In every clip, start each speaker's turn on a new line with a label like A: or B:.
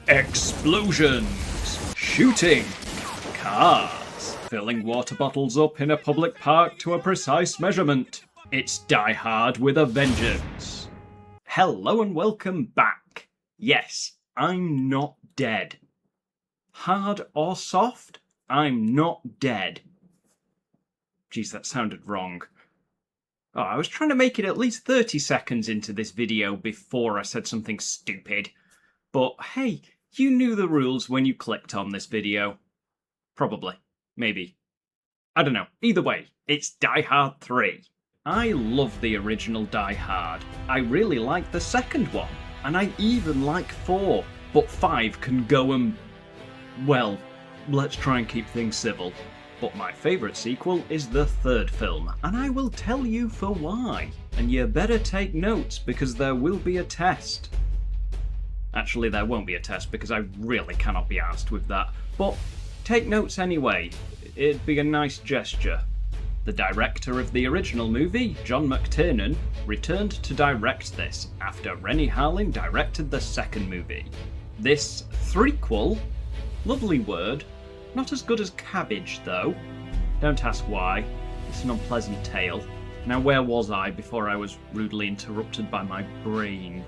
A: Explosions, shooting, cars, filling water bottles up in a public park to a precise measurement. It's Die Hard with a vengeance. Hello and welcome back. Yes, I'm not dead. Hard or soft, I'm not dead. Jeez, that sounded wrong. Oh, I was trying to make it at least 30 seconds into this video before I said something stupid. But hey, you knew the rules when you clicked on this video. Probably. Maybe. I don't know. Either way, it's Die Hard 3. I love the original Die Hard. I really like the second one. And I even like 4. But 5 can go and... well, let's try and keep things civil. But my favourite sequel is the third film, and I will tell you for why. And you better take notes, because there will be a test. Actually, there won't be a test, because I really cannot be arsed with that. But take notes anyway. It'd be a nice gesture. The director of the original movie, John McTiernan, returned to direct this after Rennie Harlin directed the second movie. This threequel, lovely word, not as good as cabbage though. Don't ask why, it's an unpleasant tale. Now where was I before I was rudely interrupted by my brain?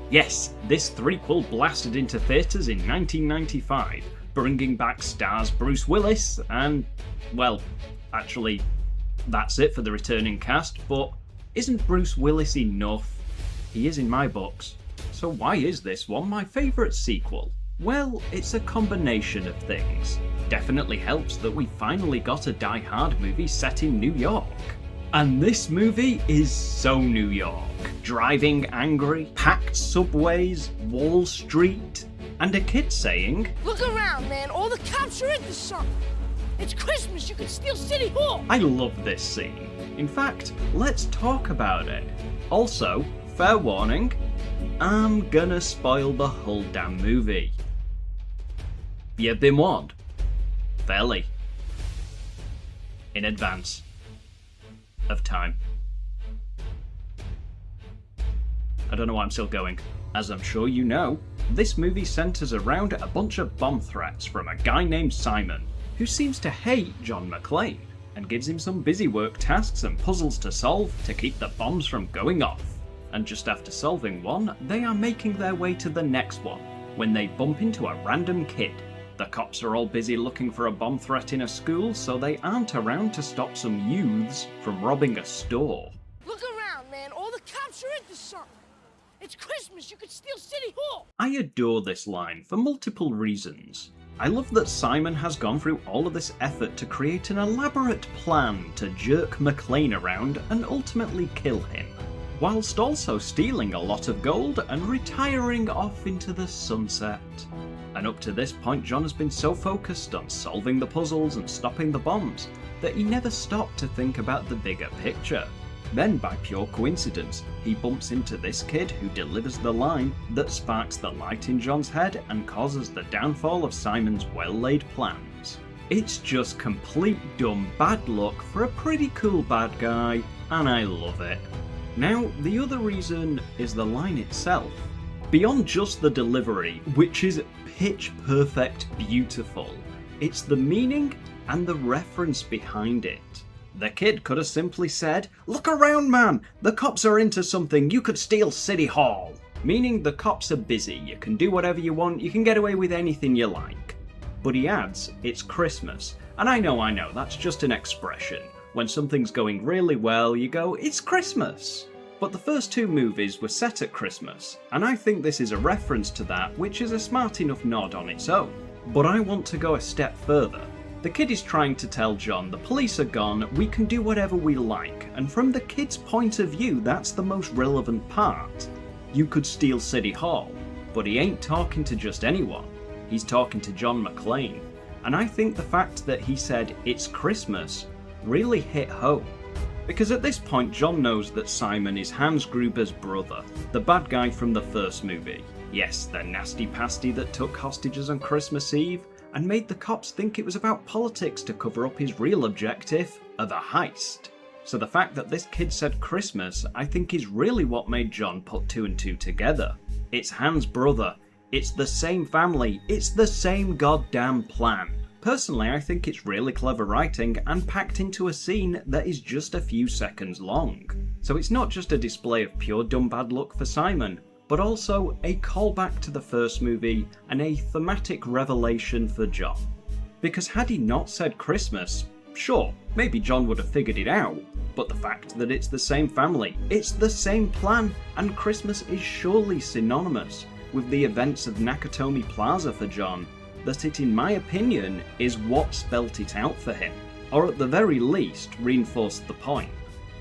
A: Yes, this threequel blasted into theatres in 1995, bringing back stars Bruce Willis and, well, actually, that's it for the returning cast, but isn't Bruce Willis enough? He is in my books. So why is this one my favourite sequel? Well, it's a combination of things. Definitely helps that we finally got a Die Hard movie set in New York. And this movie is so New York. Driving angry, packed subways, Wall Street, and a kid saying,
B: "Look around, man, all the cops are into something. It's Christmas, you can steal City Hall."
A: I love this scene. In fact, let's talk about it. Also, fair warning, I'm gonna spoil the whole damn movie. You've been warned. Fairly. In advance. Of time. I don't know why I'm still going. As I'm sure you know, this movie centres around a bunch of bomb threats from a guy named Simon, who seems to hate John McClane, and gives him some busy work tasks and puzzles to solve to keep the bombs from going off. And just after solving one, they are making their way to the next one, when they bump into a random kid. The cops are all busy looking for a bomb threat in a school, so they aren't around to stop some youths from robbing a store.
B: Look around, man, all the cops are into something. It's Christmas, you can steal City Hall.
A: I adore this line for multiple reasons. I love that Simon has gone through all of this effort to create an elaborate plan to jerk McClane around and ultimately kill him, whilst also stealing a lot of gold and retiring off into the sunset. And up to this point, John has been so focused on solving the puzzles and stopping the bombs that he never stopped to think about the bigger picture. Then, by pure coincidence, he bumps into this kid who delivers the line that sparks the light in John's head and causes the downfall of Simon's well-laid plans. It's just complete dumb bad luck for a pretty cool bad guy, and I love it. Now, the other reason is the line itself. Beyond just the delivery, which is pitch perfect beautiful, it's the meaning and the reference behind it. The kid could have simply said, "Look around, man, the cops are into something, you could steal City Hall." Meaning the cops are busy, you can do whatever you want, you can get away with anything you like. But he adds, it's Christmas. And I know, that's just an expression. When something's going really well, you go, it's Christmas. But the first two movies were set at Christmas, and I think this is a reference to that, which is a smart enough nod on its own. But I want to go a step further. The kid is trying to tell John the police are gone, we can do whatever we like, and from the kid's point of view, that's the most relevant part. You could steal City Hall, but he ain't talking to just anyone. He's talking to John McClane. And I think the fact that he said, it's Christmas, really hit home. Because at this point, John knows that Simon is Hans Gruber's brother, the bad guy from the first movie. Yes, the nasty pasty that took hostages on Christmas Eve and made the cops think it was about politics to cover up his real objective of a heist. So the fact that this kid said Christmas, I think is really what made John put two and two together. It's Hans' brother. It's the same family, it's the same goddamn plan. Personally, I think it's really clever writing and packed into a scene that is just a few seconds long. So it's not just a display of pure dumb bad luck for Simon, but also a callback to the first movie and a thematic revelation for John. Because had he not said Christmas, sure, maybe John would have figured it out, but the fact that it's the same family, it's the same plan, and Christmas is surely synonymous with the events of Nakatomi Plaza for John, that it, in my opinion, is what spelt it out for him, or at the very least reinforced the point.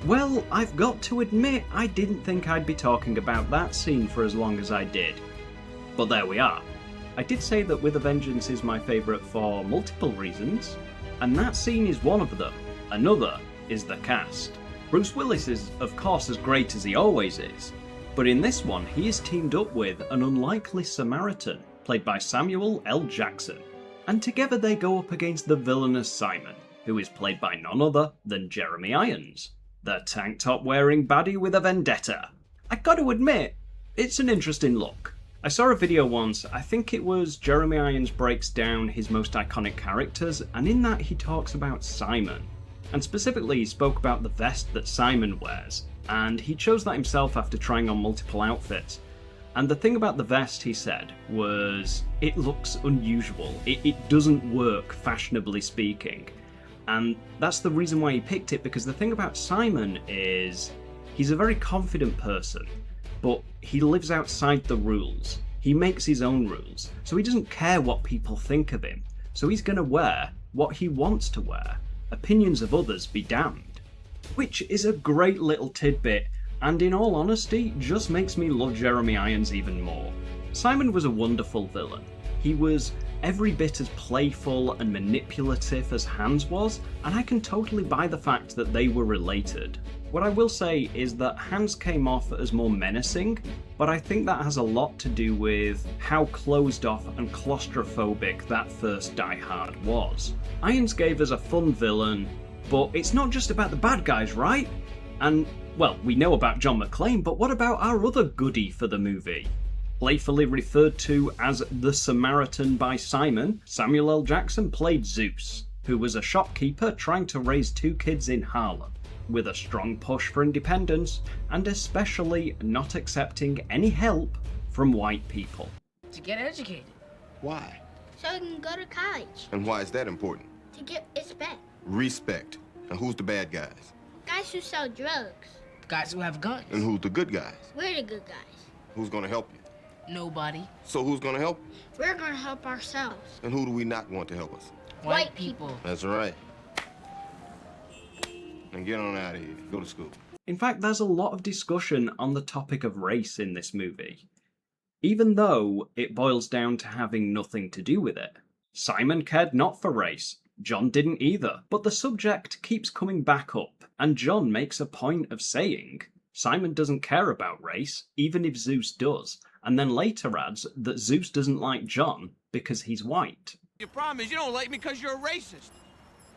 A: Well, I've got to admit I didn't think I'd be talking about that scene for as long as I did. But there we are. I did say that With a Vengeance is my favourite for multiple reasons, and that scene is one of them. Another is the cast. Bruce Willis is, of course, as great as he always is, but in this one he is teamed up with an unlikely Samaritan, played by Samuel L. Jackson, and together they go up against the villainous Simon, who is played by none other than Jeremy Irons, the tank top wearing baddie with a vendetta. I gotta admit, it's an interesting look. I saw a video once, I think it was Jeremy Irons breaks down his most iconic characters, and in that he talks about Simon. And specifically he spoke about the vest that Simon wears, and he chose that himself after trying on multiple outfits. And the thing about the vest, he said, was it looks unusual. It doesn't work, fashionably speaking. And that's the reason why he picked it, because the thing about Simon is he's a very confident person, but he lives outside the rules. He makes his own rules, so he doesn't care what people think of him. So he's going to wear what he wants to wear. Opinions of others be damned. Which is a great little tidbit, and in all honesty, just makes me love Jeremy Irons even more. Simon was a wonderful villain. He was every bit as playful and manipulative as Hans was, and I can totally buy the fact that they were related. What I will say is that Hans came off as more menacing, but I think that has a lot to do with how closed off and claustrophobic that first Die Hard was. Irons gave us a fun villain, but it's not just about the bad guys, right? And, well, we know about John McClane, but what about our other goodie for the movie? Playfully referred to as the Samaritan by Simon, Samuel L. Jackson played Zeus, who was a shopkeeper trying to raise 2 kids in Harlem, with a strong push for independence, and especially not accepting any help from white people.
C: To get educated.
D: Why?
E: So I can go to college.
D: And why is that important?
E: To get respect.
D: Respect. And who's the bad guys?
E: Guys who sell drugs.
C: Guys who have guns.
D: And who's the good guys?
E: We're the good guys.
D: Who's gonna help you?
C: Nobody.
D: So who's gonna help?
E: We're gonna help ourselves.
D: And who do we not want to help us?
C: White people.
D: That's right. And get on out of here. Go to school.
A: In fact, there's a lot of discussion on the topic of race in this movie, even though it boils down to having nothing to do with it. Simon cared not for race, John didn't either, but the subject keeps coming back up, and John makes a point of saying Simon doesn't care about race, even if Zeus does, and then later adds that Zeus doesn't like John because he's white.
F: Your problem is you don't like me because you're a racist.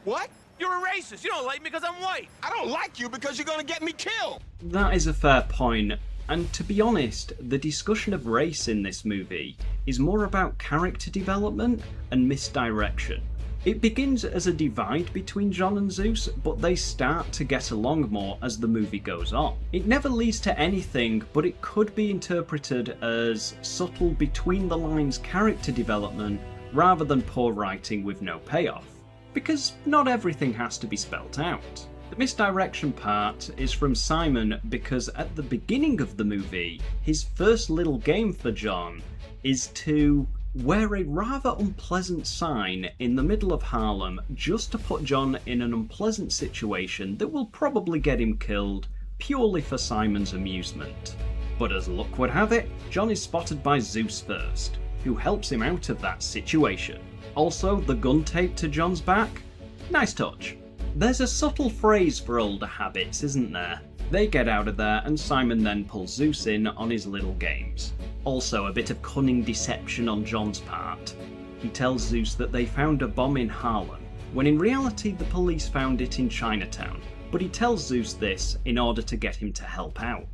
D: What?
F: You're a racist. You don't like me because I'm white.
D: I don't like you because you're gonna get me killed.
A: That is a fair point, and to be honest, the discussion of race in this movie is more about character development and misdirection. It begins as a divide between John and Zeus, but they start to get along more as the movie goes on. It never leads to anything, but it could be interpreted as subtle between-the-lines character development rather than poor writing with no payoff. Because not everything has to be spelt out. The misdirection part is from Simon because at the beginning of the movie, his first little game for John is to wear a rather unpleasant sign in the middle of Harlem just to put John in an unpleasant situation that will probably get him killed purely for Simon's amusement. But as luck would have it, John is spotted by Zeus first, who helps him out of that situation. Also, the gun taped to John's back? Nice touch. There's a subtle phrase for older habits, isn't there? They get out of there and Simon then pulls Zeus in on his little games. Also a bit of cunning deception on John's part. He tells Zeus that they found a bomb in Harlem, when in reality the police found it in Chinatown, but he tells Zeus this in order to get him to help out.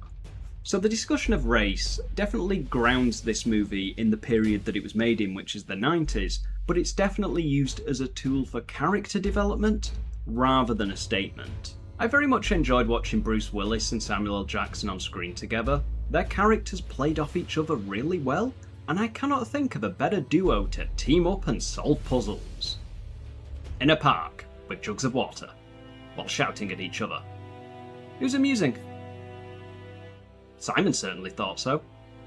A: So the discussion of race definitely grounds this movie in the period that it was made in, which is the 90s, but it's definitely used as a tool for character development rather than a statement. I very much enjoyed watching Bruce Willis and Samuel L. Jackson on screen together. Their characters played off each other really well, and I cannot think of a better duo to team up and solve puzzles. In a park, with jugs of water, while shouting at each other. It was amusing. Simon certainly thought so.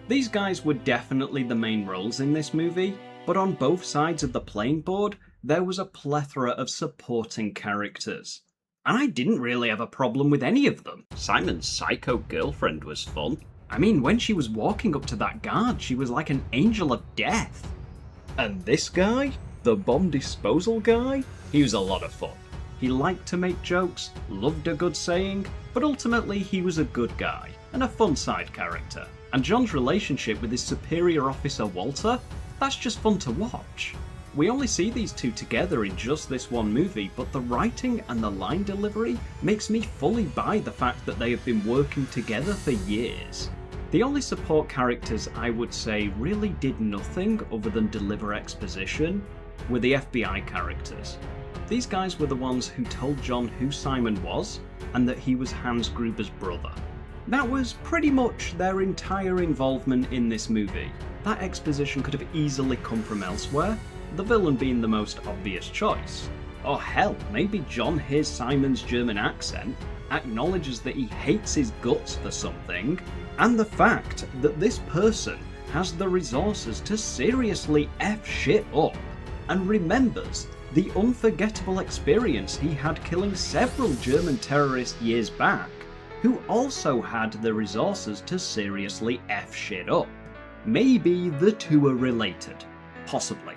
A: These guys were definitely the main roles in this movie, but on both sides of the playing board, there was a plethora of supporting characters. And I didn't really have a problem with any of them. Simon's psycho girlfriend was fun. I mean, when she was walking up to that guard, she was like an angel of death. And this guy, the bomb disposal guy, he was a lot of fun. He liked to make jokes, loved a good saying, but ultimately he was a good guy, and a fun side character. And John's relationship with his superior officer Walter, that's just fun to watch. We only see these two together in just this one movie, but the writing and the line delivery makes me fully buy the fact that they have been working together for years. The only support characters I would say really did nothing other than deliver exposition were the FBI characters. These guys were the ones who told John who Simon was and that he was Hans Gruber's brother. That was pretty much their entire involvement in this movie. That exposition could have easily come from elsewhere, the villain being the most obvious choice. Or hell, maybe John hears Simon's German accent, acknowledges that he hates his guts for something, and the fact that this person has the resources to seriously F shit up, and remembers the unforgettable experience he had killing several German terrorists years back, who also had the resources to seriously F shit up. Maybe the two are related. Possibly.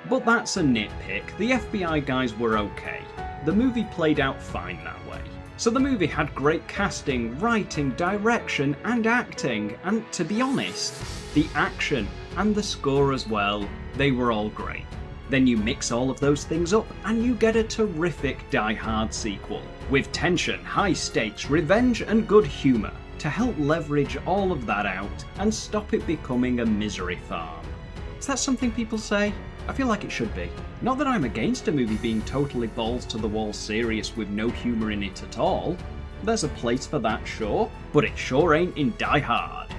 A: But that's a nitpick. The FBI guys were okay. The movie played out fine that way. So the movie had great casting, writing, direction, and acting, and to be honest, the action and the score as well, they were all great. Then you mix all of those things up and you get a terrific Die Hard sequel, with tension, high stakes, revenge, and good humour to help leverage all of that out and stop it becoming a misery farm. Is that something people say? I feel like it should be. Not that I'm against a movie being totally balls to the wall serious with no humour in it at all. There's a place for that, sure, but it sure ain't in Die Hard.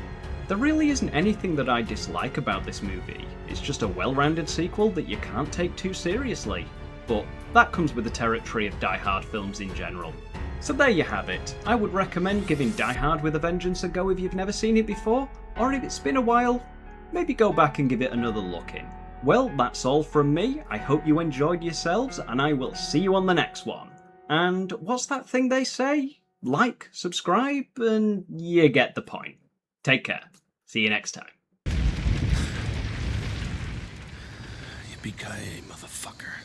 A: There really isn't anything that I dislike about this movie. It's just a well-rounded sequel that you can't take too seriously. But that comes with the territory of Die Hard films in general. So there you have it. I would recommend giving Die Hard with a Vengeance a go if you've never seen it before, or if it's been a while, maybe go back and give it another look in. Well, that's all from me. I hope you enjoyed yourselves, and I will see you on the next one. And what's that thing they say? Like, subscribe, and you get the point. Take care. See you next time.
G: Yippee-ki-yay, motherfucker.